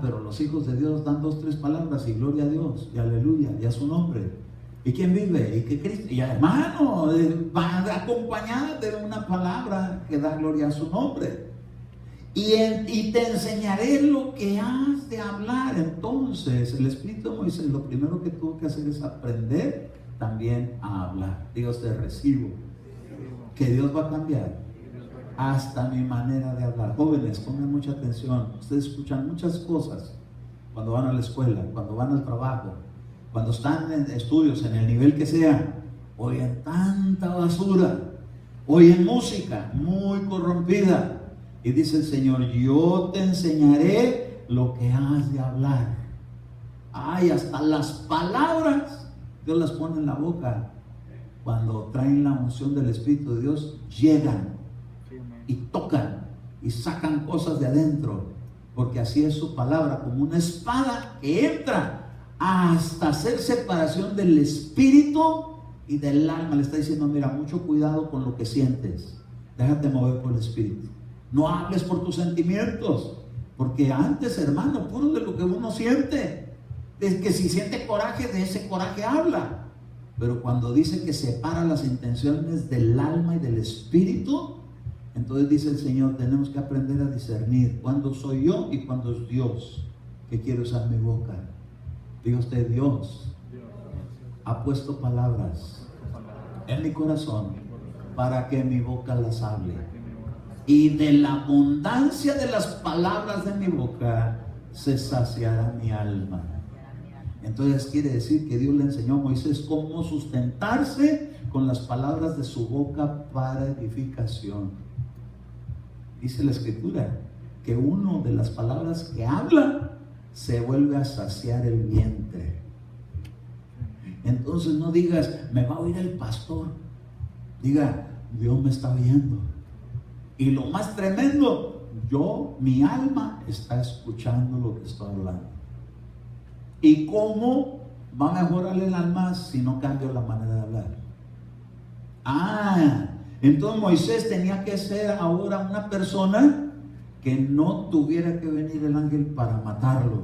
Pero los hijos de Dios dan 2, 3 palabras y gloria a Dios, y aleluya, y a su nombre. ¿Y quién vive? ¿Y qué Cristo? Y hermano, va acompañada de una palabra que da gloria a su nombre. Y te enseñaré lo que has de hablar. Entonces, el Espíritu de Moisés, lo primero que tuvo que hacer es aprender también a hablar. Diga usted, recibo que Dios va a cambiar hasta mi manera de hablar. Jóvenes, pongan mucha atención. Ustedes escuchan muchas cosas cuando van a la escuela, cuando van al trabajo, cuando están en estudios, en el nivel que sea. Oyen tanta basura, oyen música muy corrompida. Y dice el Señor, yo te enseñaré lo que has de hablar. Ay, hasta las palabras Dios las pone en la boca. Cuando traen la unción del Espíritu de Dios, llegan y tocan y sacan cosas de adentro, porque así es su palabra, como una espada que entra hasta hacer separación del espíritu y del alma. Le está diciendo, mira, mucho cuidado con lo que sientes, déjate mover por el Espíritu. No hables por tus sentimientos, porque antes, hermano, puro de lo que uno siente. Es que si siente coraje, de ese coraje habla. Pero cuando dice que separa las intenciones del alma y del espíritu, entonces dice el Señor, tenemos que aprender a discernir cuándo soy yo y cuándo es Dios que quiere usar mi boca. Diga usted, Dios ha puesto palabras en mi corazón para que mi boca las hable. Y de la abundancia de las palabras de mi boca se saciará mi alma. Entonces quiere decir que Dios le enseñó a Moisés cómo sustentarse con las palabras de su boca para edificación. Dice la Escritura que uno de las palabras que habla se vuelve a saciar el vientre. Entonces no digas, me va a oír el pastor. Diga, Dios me está oyendo. Y lo más tremendo, mi alma está escuchando lo que estoy hablando. ¿Y cómo va a mejorar el alma si no cambio la manera de hablar? Entonces Moisés tenía que ser ahora una persona que no tuviera que venir el ángel para matarlo.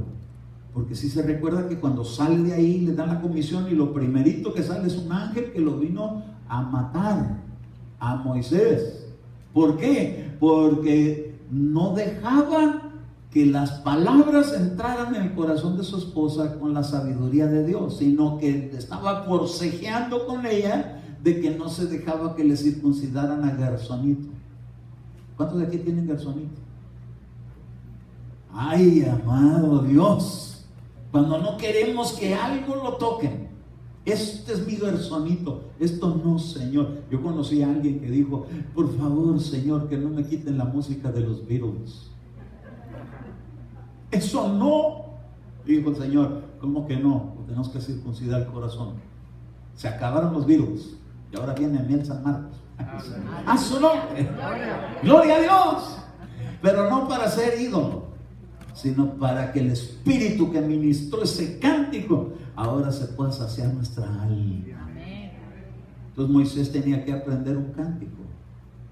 Porque si se recuerda que cuando sale de ahí le dan la comisión y lo primerito que sale es un ángel que lo vino a matar a Moisés. ¿Por qué? Porque no dejaba que las palabras entraran en el corazón de su esposa con la sabiduría de Dios, sino que estaba forcejeando con ella de que no se dejaba que le circuncidaran a Gersonito. ¿Cuántos de aquí tienen Gersonito? Ay, amado Dios, cuando no queremos que algo lo toquen. Este es mi Gersonito, esto no, Señor. Yo conocí a alguien que dijo, por favor, Señor, que no me quiten la música de los Beatles. Eso no. Dijo el Señor, ¿cómo que no? Tenemos que circuncidar el corazón. Se acabaron los Beatles y ahora viene Miel San Marcos. ¡A su nombre! ¡Gloria a Dios! Pero no para ser ídolo, sino para que el Espíritu que ministró ese cántico ahora se pueda saciar nuestra alma. Entonces Moisés tenía que aprender un cántico.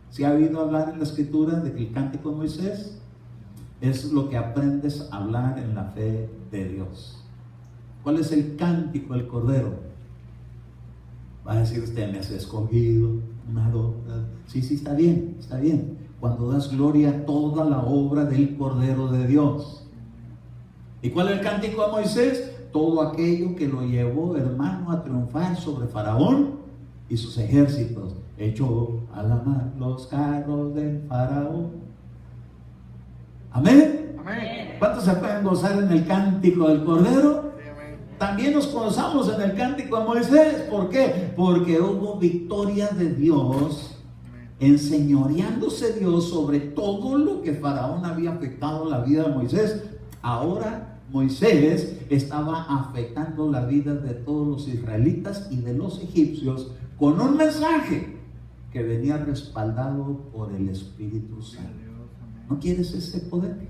¿Sí ha habido hablar en la Escritura de que el cántico de Moisés es lo que aprendes a hablar en la fe de Dios? ¿Cuál es el cántico del Cordero? Va a decir usted, me has escogido, sí, está bien, está bien. Cuando das gloria a toda la obra del Cordero de Dios. ¿Y cuál es el cántico de Moisés? Todo aquello que lo llevó, hermano, a triunfar sobre Faraón y sus ejércitos. Echó a la mar los carros del Faraón. Amén. Amén. ¿Cuántos se pueden gozar en el cántico del Cordero? También nos gozamos en el cántico de Moisés. ¿Por qué? Porque hubo victoria de Dios, enseñoreándose Dios sobre todo lo que Faraón había afectado la vida de Moisés. Ahora Moisés estaba afectando la vida de todos los israelitas y de los egipcios con un mensaje que venía respaldado por el Espíritu Santo. ¿No quieres ese poder?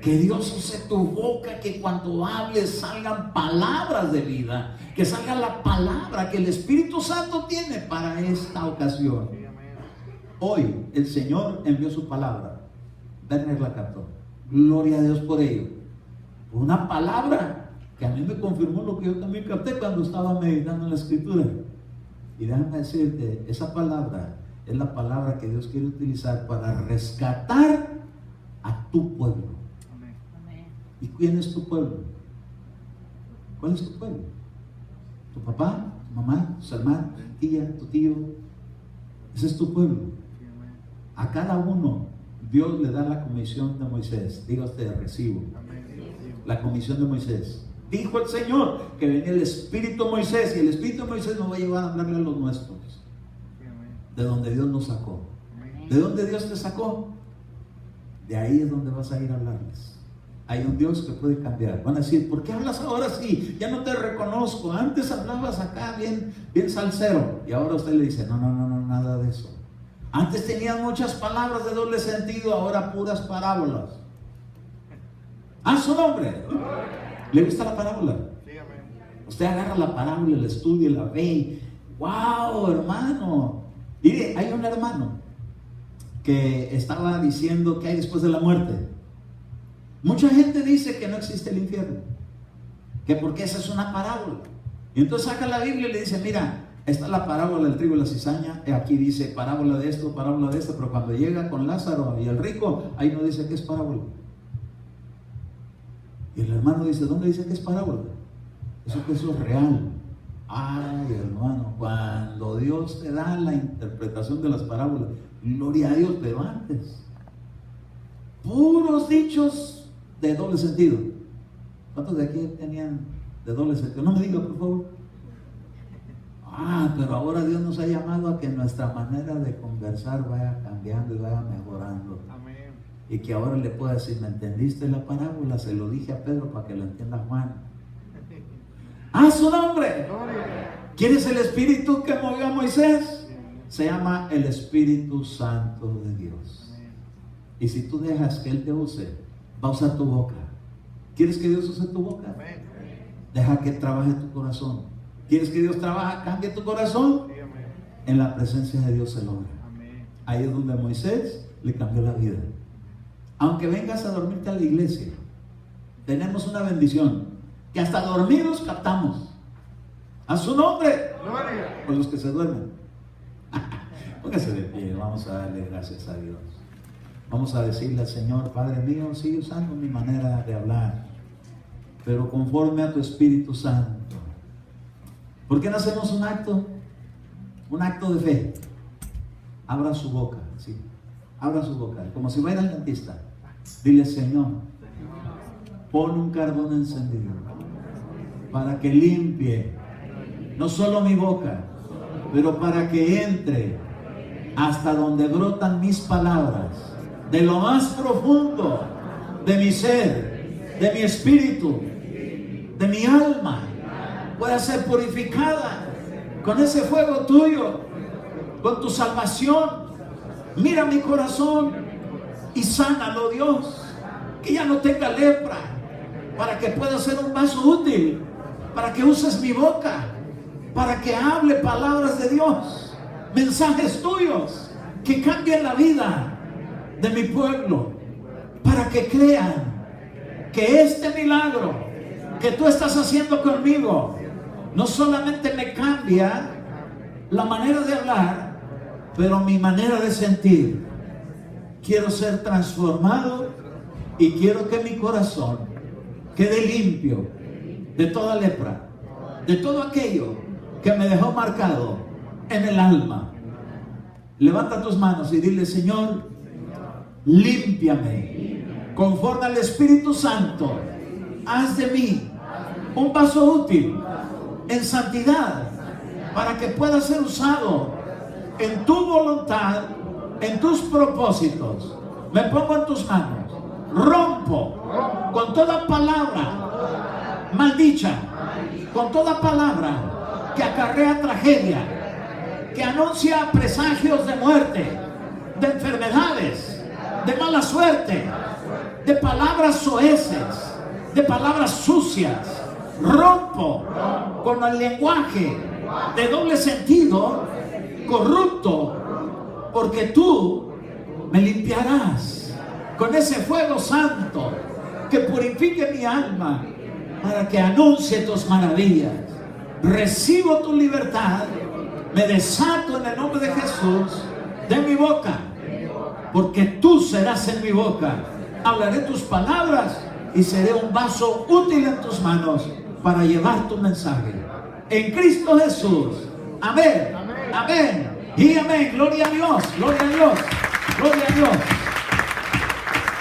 Que Dios use tu boca, que cuando hables salgan palabras de vida, que salga la palabra que el Espíritu Santo tiene para esta ocasión. Hoy el Señor envió su palabra. Werner la captó. Gloria a Dios por ello. Una palabra que a mí me confirmó lo que yo también capté cuando estaba meditando en la Escritura. Y déjame decirte, esa palabra es la palabra que Dios quiere utilizar para rescatar a tu pueblo. Amén. ¿Y quién es tu pueblo? ¿Cuál es tu pueblo? ¿Tu papá, tu mamá, tus hermanos, tu tía, tu tío? Ese es tu pueblo. A cada uno Dios le da la comisión de Moisés. Diga usted, recibo. La comisión de Moisés. Dijo el Señor que venía el Espíritu de Moisés, y el Espíritu de Moisés nos va a llevar a hablarle a los nuestros. De donde Dios nos sacó. ¿De dónde Dios te sacó? De ahí es donde vas a ir a hablarles. Hay un Dios que puede cambiar. Van a decir, ¿por qué hablas ahora así? Ya no te reconozco. Antes hablabas acá bien salsero. Y ahora usted le dice, no, nada de eso. Antes tenían muchas palabras de doble sentido, ahora puras parábolas. ¡A su nombre! ¿Le gusta la parábola? Usted agarra la parábola, la estudia, la ve. ¡Wow, hermano! Mire, hay un hermano que estaba diciendo que hay después de la muerte. Mucha gente dice que no existe el infierno, que porque esa es una parábola. Y entonces saca la Biblia y le dice, mira, está la parábola del trigo y la cizaña, aquí dice parábola de esto, pero cuando llega con Lázaro y el rico, ahí no dice que es parábola. Y el hermano dice, ¿dónde dice que es parábola? Eso es real. Ay, hermano, cuando Dios te da la interpretación de las parábolas, gloria a Dios, pero antes, puros dichos de doble sentido. ¿Cuántos de aquí tenían de doble sentido? No me diga, por favor. Pero ahora Dios nos ha llamado a que nuestra manera de conversar vaya cambiando y vaya mejorando. Amén. Y que ahora le pueda decir, ¿me entendiste la parábola? Se lo dije a Pedro para que lo entienda Juan. ¡A su nombre! ¿Quién es el Espíritu que movió a Moisés? Se llama el Espíritu Santo de Dios. Y si tú dejas que Él te use, va a usar tu boca. ¿Quieres que Dios use tu boca? Deja que trabaje tu corazón. ¿Quieres que Dios cambie tu corazón? En la presencia de Dios se logra. Ahí es donde Moisés le cambió la vida. Aunque vengas a dormirte a la iglesia, tenemos una bendición, que hasta dormidos captamos. A su nombre. Por los que se duermen. Póngase de pie, vamos a darle gracias a Dios. Vamos a decirle al Señor, Padre mío, sigue usando mi manera de hablar, pero conforme a tu Espíritu Santo. ¿Por qué no hacemos un acto? Un acto de fe. Abra su boca, sí. Abra su boca, como si fuera al dentista. Dile, Señor, pon un carbón encendido para que limpie no solo mi boca, pero para que entre hasta donde brotan mis palabras, de lo más profundo de mi ser, de mi espíritu, de mi alma, pueda ser purificada con ese fuego tuyo, con tu salvación. Mira mi corazón y sánalo, Dios, que ya no tenga lepra, para que pueda ser un vaso útil, para que uses mi boca, para que hable palabras de Dios, mensajes tuyos que cambien la vida de mi pueblo, para que crean que este milagro que tú estás haciendo conmigo no solamente me cambia la manera de hablar, pero mi manera de sentir. Quiero ser transformado y quiero que mi corazón quede limpio de toda lepra, de todo aquello que me dejó marcado en el alma. Levanta tus manos y dile, Señor, límpiame conforme al Espíritu Santo. Haz de mí un vaso útil en santidad, para que pueda ser usado en tu voluntad, en tus propósitos. Me pongo en tus manos. Rompo con toda palabra maldicha, con toda palabra que acarrea tragedia, que anuncia presagios de muerte, de enfermedades, de mala suerte, de palabras soeces, de palabras sucias. Rompo con el lenguaje de doble sentido, corrupto, porque tú me limpiarás con ese fuego santo que purifique mi alma para que anuncie tus maravillas. Recibo tu libertad, me desato en el nombre de Jesús de mi boca, porque tú serás en mi boca. Hablaré tus palabras y seré un vaso útil en tus manos para llevar tu mensaje. En Cristo Jesús. Amén. Amén. Y amén. Gloria a Dios. Gloria a Dios. Gloria a Dios.